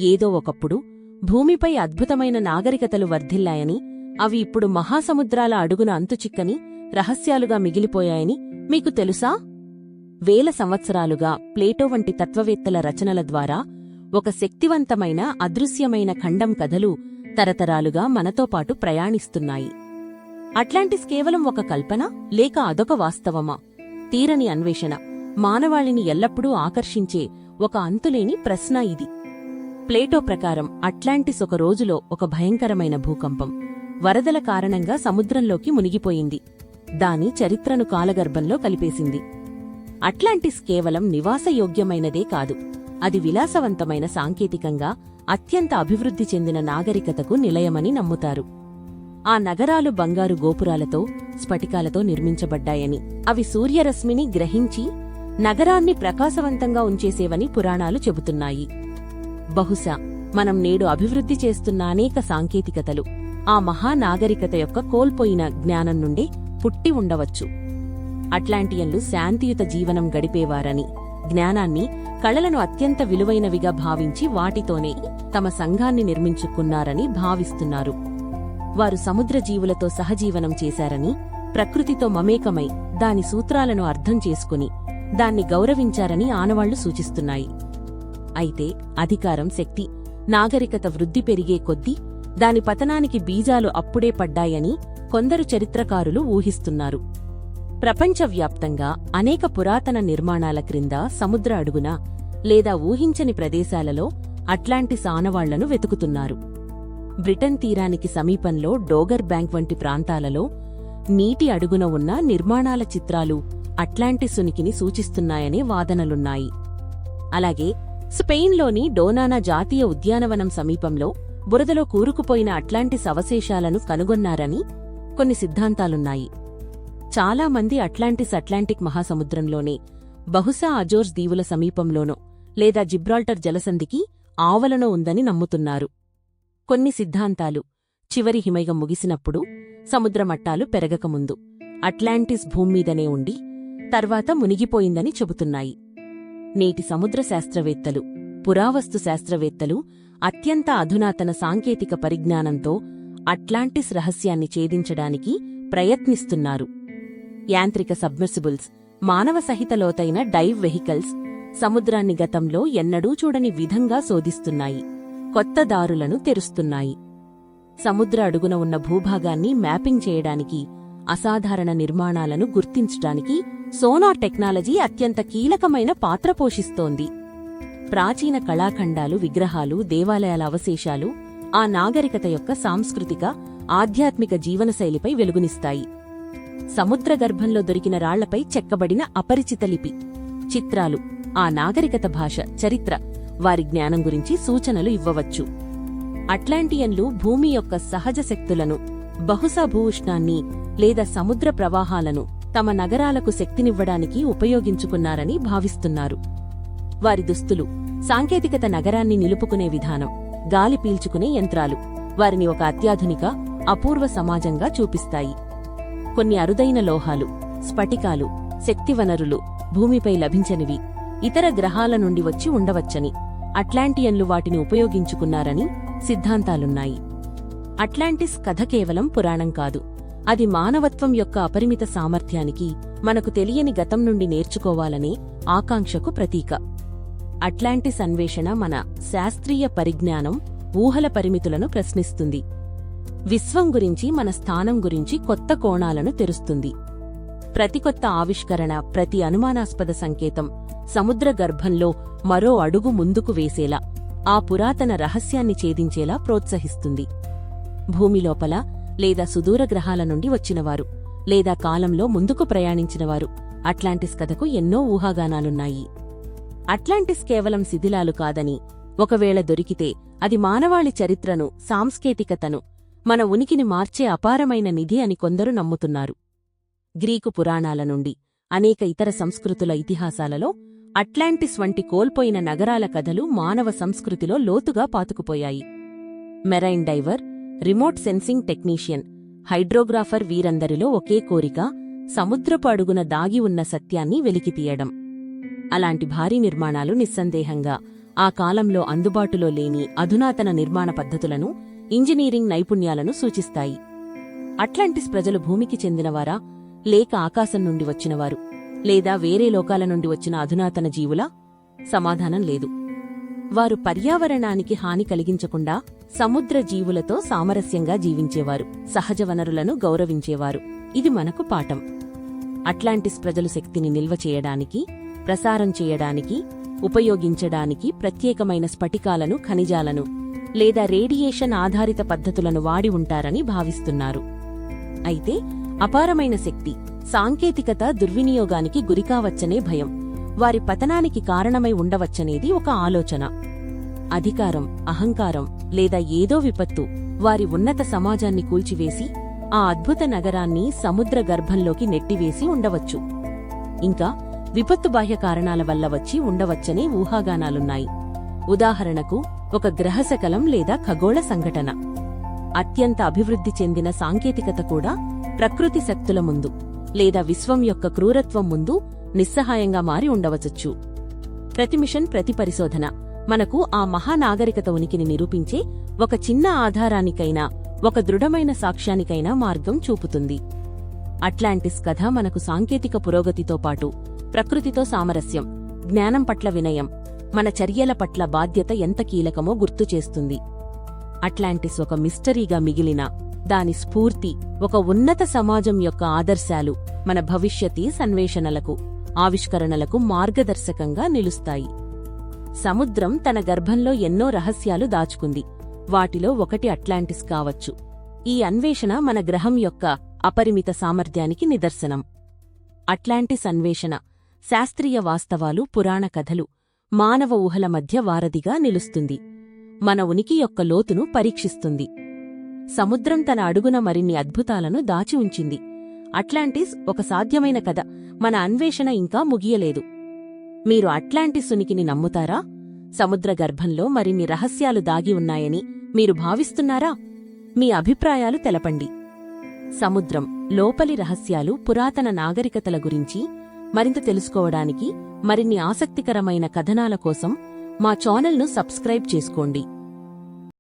ఏదో ఒకప్పుడు భూమిపై అద్భుతమైన నాగరికతలు వర్ధిల్లాయని, అవి ఇప్పుడు మహాసముద్రాల అడుగున అంతుచిక్కని రహస్యాలుగా మిగిలిపోయాయని మీకు తెలుసా? వేల సంవత్సరాలుగా ప్లేటో వంటి తత్వవేత్తల రచనల ద్వారా ఒక శక్తివంతమైన అదృశ్యమైన ఖండం కథలు తరతరాలుగా మనతో పాటు ప్రయాణిస్తున్నాయి. అట్లాంటిస్ కేవలం ఒక కల్పన లేక అదొక వాస్తవమా? తీరని అన్వేషణ, మానవాళిని ఎల్లప్పుడూ ఆకర్షించే ఒక అంతులేని ప్రశ్న ఇది. ప్లేటో ప్రకారం అట్లాంటిస్ ఒక రోజులో ఒక భయంకరమైన భూకంపం, వరదల కారణంగా సముద్రంలోకి మునిగిపోయింది. దాని చరిత్రను కాలగర్భంలో కలిపేసింది. అట్లాంటిస్ కేవలం నివాసయోగ్యమైనదే కాదు, అది విలాసవంతమైన సాంకేతికంగా అత్యంత అభివృద్ధి చెందిన నాగరికతకు నిలయమని నమ్ముతారు. ఆ నగరాలు బంగారు గోపురాలతో, స్ఫటికాలతో నిర్మించబడ్డాయని, అవి సూర్యరశ్మిని గ్రహించి నగరాన్ని ప్రకాశవంతంగా ఉంచేసేవని పురాణాలు చెబుతున్నాయి. బహుశా మనం నేడు అభివృద్ధి చేస్తున్న అనేక సాంకేతికతలు ఆ మహానాగరికత యొక్క కోల్పోయిన జ్ఞానం నుండి పుట్టి ఉండవచ్చు. అట్లాంటియన్లు శాంతియుత జీవనం గడిపేవారని, జ్ఞానాన్ని, కళలను అత్యంత విలువైనవిగా భావించి వాటితోనే తమ సంఘాన్ని నిర్మించుకున్నారని భావిస్తున్నారు. వారు సముద్ర జీవులతో సహజీవనం చేశారని, ప్రకృతితో మమేకమై దాని సూత్రాలను అర్థం చేసుకుని దాన్ని గౌరవించారని ఆనవాళ్లు సూచిస్తున్నాయి. అయితే అధికారం, శక్తి, నాగరికత వృద్ధి పెరిగే కొద్దీ దాని పతనానికి బీజాలు అప్పుడే పడ్డాయని కొందరు చరిత్రకారులు ఊహిస్తున్నారు. ప్రపంచవ్యాప్తంగా అనేక పురాతన నిర్మాణాల క్రింద సముద్ర అడుగున లేదా ఊహించని ప్రదేశాలలో అట్లాంటిస్ ఆనవాళ్లను వెతుకుతున్నారు. బ్రిటన్ తీరానికి సమీపంలో డోగర్ బ్యాంక్ వంటి ప్రాంతాలలో నీటి అడుగున ఉన్న నిర్మాణాల చిత్రాలు అట్లాంటిస్ ఉనికిని సూచిస్తున్నాయనే వాదనలున్నాయి. అలాగే స్పెయిన్లోని డోనానా జాతీయ ఉద్యానవనం సమీపంలో బురదలో కూరుకుపోయిన అట్లాంటిస్ అవశేషాలను కనుగొన్నారని కొన్ని సిద్ధాంతాలున్నాయి. చాలామంది అట్లాంటిస్ అట్లాంటిక్ మహాసముద్రంలోనే, బహుశా అజోర్స్ దీవుల సమీపంలోనో లేదా జిబ్రాల్టర్ జలసంధికి ఆవలనో ఉందని నమ్ముతున్నారు. కొన్ని సిద్ధాంతాలు చివరి హిమయుగం ముగిసినప్పుడు సముద్రమట్టాలు పెరగకముందు అట్లాంటిస్ భూమ్మీదనే ఉండి తర్వాత మునిగిపోయిందని చెబుతున్నాయి. నేటి సముద్ర శాస్త్రవేత్తలు, పురావస్తు శాస్త్రవేత్తలు అత్యంత అధునాతన సాంకేతిక పరిజ్ఞానంతో అట్లాంటిస్ రహస్యాన్ని ఛేదించడానికి ప్రయత్నిస్తున్నారు. యాంత్రిక సబ్మెర్సిబుల్స్, మానవ సహిత లోతైన డైవ్ వెహికల్స్ సముద్రాన్ని గతంలో ఎన్నడూ చూడని విధంగా శోధిస్తున్నాయి, కొత్త దారులను తెరుస్తున్నాయి. సముద్ర అడుగున ఉన్న భూభాగాన్ని మ్యాపింగ్ చేయడానికి, అసాధారణ నిర్మాణాలను గుర్తించడానికి సోనార్ టెక్నాలజీ అత్యంత కీలకమైన పాత్ర పోషిస్తోంది. ప్రాచీన కళాఖండాలు, విగ్రహాలు, దేవాలయాల అవశేషాలు ఆ నాగరికత యొక్క సాంస్కృతిక, ఆధ్యాత్మిక జీవనశైలిపై వెలుగునిస్తాయి. సముద్రగర్భంలో దొరికిన రాళ్లపై చెక్కబడిన అపరిచిత లిపి, చిత్రాలు ఆ నాగరికత భాష, చరిత్ర, వారి జ్ఞానం గురించి సూచనలు ఇవ్వవచ్చు. అట్లాంటియన్లు భూమి యొక్క సహజ శక్తులను, బహుశా భూ ఉష్ణాన్ని లేదా సముద్ర ప్రవాహాలను తమ నగరాలకు శక్తినివ్వడానికి ఉపయోగించుకున్నారని భావిస్తున్నారు. వారి దుస్తులు, సాంకేతికత, నగరాన్ని నిలుపుకునే విధానం, గాలి పీల్చుకునే యంత్రాలు వారిని ఒక అత్యాధునిక, అపూర్వ సమాజంగా చూపిస్తాయి. కొన్ని అరుదైన లోహాలు, స్ఫటికాలు, శక్తి వనరులు భూమిపై లభించనివి ఇతర గ్రహాల నుండి వచ్చి ఉండవచ్చని, అట్లాంటియన్లు వాటిని ఉపయోగించుకున్నారని సిద్ధాంతాలున్నాయి. అట్లాంటిస్ కథ కేవలం పురాణం కాదు, అది మానవత్వం యొక్క అపరిమిత సామర్థ్యానికి, మనకు తెలియని గతం నుండి నేర్చుకోవాలనే ఆకాంక్షకు ప్రతీక. అట్లాంటిస్ అన్వేషణ మన శాస్త్రీయ పరిజ్ఞానం, ఊహల పరిమితులను ప్రశ్నిస్తుంది. విశ్వం గురించి, మన స్థానం గురించి కొత్త కోణాలను తెరుస్తుంది. ప్రతి కొత్త ఆవిష్కరణ, ప్రతి అనుమానాస్పద సంకేతం సముద్ర గర్భంలో మరో అడుగు ముందుకు వేసేలా, ఆ పురాతన రహస్యాన్ని ఛేదించేలా ప్రోత్సహిస్తుంది. భూమిలోపల లేదా సుదూర గ్రహాల నుండి వచ్చినవారు, లేదా కాలంలో ముందుకు ప్రయాణించినవారు అట్లాంటిస్ కథకు ఎన్నో ఊహాగానాలున్నాయి. అట్లాంటిస్ కేవలం శిథిలాలు కాదని, ఒకవేళ దొరికితే అది మానవాళి చరిత్రను, సాంస్కేతికతను, మన ఉనికిని మార్చే అపారమైన నిధి అని కొందరు నమ్ముతున్నారు. గ్రీకు పురాణాల నుండి అనేక ఇతర సంస్కృతుల ఇతిహాసాలలో అట్లాంటిస్ వంటి కోల్పోయిన నగరాల కథలు మానవ సంస్కృతిలో లోతుగా పాతుకుపోయాయి. Marine diver, remote sensing technician, hydrographer వీరందరిలో ఒకే కోరిక సముద్రపు అడుగున దాగి ఉన్న సత్యాన్ని వెలికితీయడం. అలాంటి భారీ నిర్మాణాలు నిస్సందేహంగా ఆ కాలంలో అందుబాటులో లేని అధునాతన నిర్మాణ పద్ధతులను, ఇంజనీరింగ్ నైపుణ్యాలను సూచిస్తాయి. అట్లాంటిస్ ప్రజలు భూమికి చెందినవారా, లేక ఆకాశం నుండి వచ్చినవారు, లేదా వేరే లోకాల నుండి వచ్చిన అధునాతన జీవులా? సమాధానం లేదు. వారు పర్యావరణానికి హాని కలిగించకుండా సముద్ర జీవులతో సామరస్యంగా జీవించేవారు, సహజ వనరులను గౌరవించేవారు. ఇది మనకు పాఠం. అట్లాంటిస్ ప్రజలు శక్తిని నిల్వ చేయడానికి, ప్రసారం చేయడానికి, ఉపయోగించడానికి ప్రత్యేకమైన స్ఫటికాలను, ఖనిజాలను లేదా రేడియేషన్ ఆధారిత పద్ధతులను వాడి ఉంటారని భావిస్తున్నారు. అయితే అపారమైన శక్తి, సాంకేతికత దుర్వినియోగానికి గురికావచ్చనే భయం, వారి పతనానికి కారణమై ఉండవచ్చనేది ఒక ఆలోచన. అధికారం, అహంకారం లేదా ఏదో విపత్తు వారి ఉన్నత సమాజాన్ని కూల్చివేసి ఆ అద్భుత నగరాన్ని సముద్ర గర్భంలోకి నెట్టివేసి ఉండవచ్చు. ఇంకా విపత్తు బాహ్య కారణాల వల్ల వచ్చి ఉండవచ్చనే ఊహాగానాలున్నాయి. ఉదాహరణకు ఒక గ్రహశకలం లేదా ఖగోళ సంఘటన. అత్యంత అభివృద్ధి చెందిన సాంకేతికత కూడా ప్రకృతి శక్తుల ముందు లేదా విశ్వం యొక్క క్రూరత్వం ముందు నిస్సహాయంగా మారి ఉండవచ్చచ్చు. ప్రతి మిషన్, ప్రతి పరిశోధన మనకు ఆ మహానాగరికత ఉనికిని నిరూపించే ఒక చిన్న ఆధారానికైనా, ఒక దృఢమైన సాక్ష్యానికైనా మార్గం చూపుతుంది. అట్లాంటిస్ కథ మనకు సాంకేతిక పురోగతితో పాటు ప్రకృతితో సామరస్యం, జ్ఞానం పట్ల వినయం, మన చర్యల పట్ల బాధ్యత ఎంత కీలకమో గుర్తుచేస్తుంది. అట్లాంటిస్ ఒక మిస్టరీగా మిగిలిన దాని స్ఫూర్తి, ఒక ఉన్నత సమాజం యొక్క ఆదర్శాలు మన భవిష్యత్తు అన్వేషణలకు, ఆవిష్కరణలకు మార్గదర్శకంగా నిలుస్తాయి. సముద్రం తన గర్భంలో ఎన్నో రహస్యాలు దాచుకుంది. వాటిలో ఒకటి అట్లాంటిస్ కావచ్చు. ఈ అన్వేషణ మన గ్రహం యొక్క అపరిమిత సామర్థ్యానికి నిదర్శనం. అట్లాంటిస్ అన్వేషణ శాస్త్రీయ వాస్తవాలు, పురాణ కథలు, మానవ ఊహల మధ్య వారధిగా నిలుస్తుంది. మన ఉనికి యొక్క లోతును పరీక్షిస్తుంది. సముద్రం తన అడుగున మరిన్ని అద్భుతాలను దాచి ఉంచింది. అట్లాంటిస్ ఒక సాధ్యమైన కథ. మన అన్వేషణ ఇంకా ముగియలేదు. మీరు అట్లాంటిస్ ఉనికిని నమ్ముతారా? సముద్ర గర్భంలో మరిన్ని రహస్యాలు దాగి ఉన్నాయని మీరు భావిస్తున్నారా? మీ అభిప్రాయాలు తెలపండి. సముద్రం లోపలి రహస్యాలు, పురాతన నాగరికతల గురించి మరింత తెలుసుకోవడానికి, మరిన్ని ఆసక్తికరమైన కథనాల కోసం మా ఛానల్ను సబ్స్క్రైబ్ చేసుకోండి.